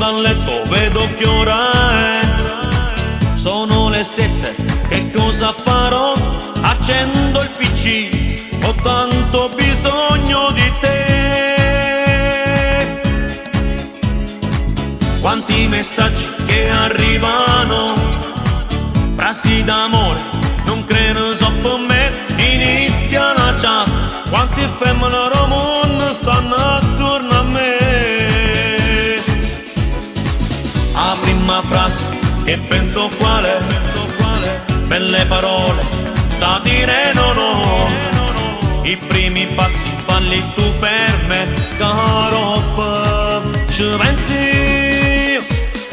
dal letto, vedo che ora è. Sono le 7, che cosa farò? Accendo il PC, ho tanto bisogno di te. Quanti messaggi che arrivano, frasi d'amore, non credo so per me. Inizia la chat, quanti femmine al mondo stanno attorno a me. La prima frase che penso quale, belle parole da dire non ho. I primi passi falli tu per me, caro, ci pensi.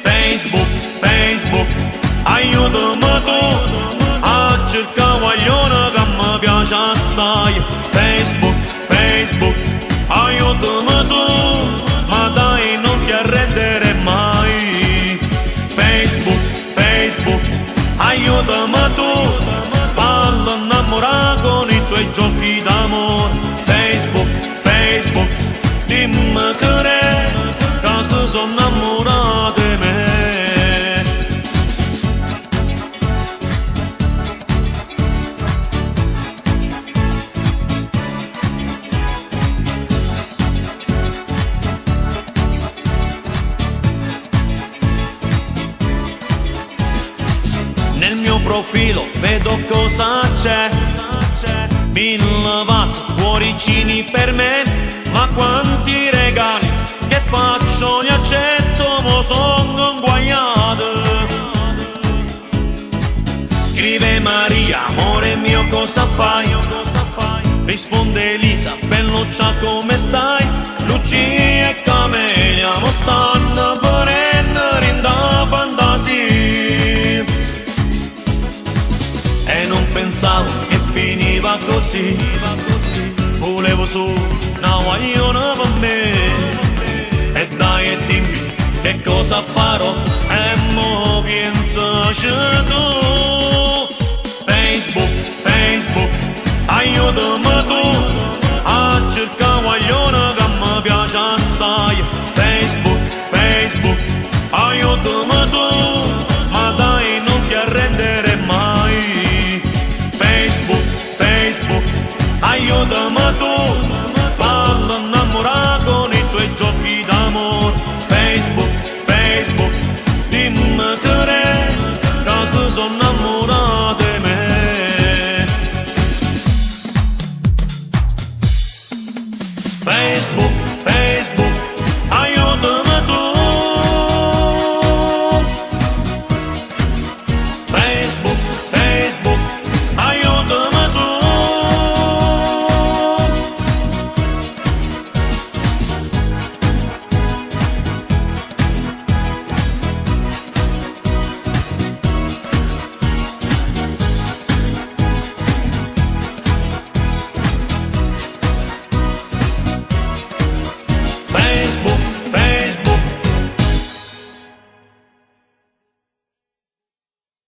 Facebook, Facebook, aiutami tu a cercare guaglione che mi piace assai. Facebook, Facebook, aiutami tu, ma dai non ti arrendere mai. Facebook, Facebook, aiutami tu, fallo innamorare con i tuoi giochi d'amore. Facebook, Facebook, dimmi che re, che si sono innamorate di me. Nel mio profilo vedo cosa c'è, 1000 vasi, cuoricini per me. Ma quanti regali che faccio li accetto, mo sono inguagliato. Scrive Maria, amore mio cosa fai? Risponde Elisa, belluccia come stai? Lucia e Camelia mo stanno prendere in da fantasia. E non pensavo che finiva così, volevo su una guagliona per me. E dai e dimmi che cosa farò, e mo pensaci tu. Facebook, Facebook, aiutami tu a cercare guagliona che mi piace assai. Facebook, Facebook, aiutami tu, ma dai non ti arrendere mai. Facebook, Facebook, aiutami tu, fallo innamorare con i tuoi giochi d'amore. Facebook, Facebook, dimmi che re, che si sono innamorate di me. Facebook,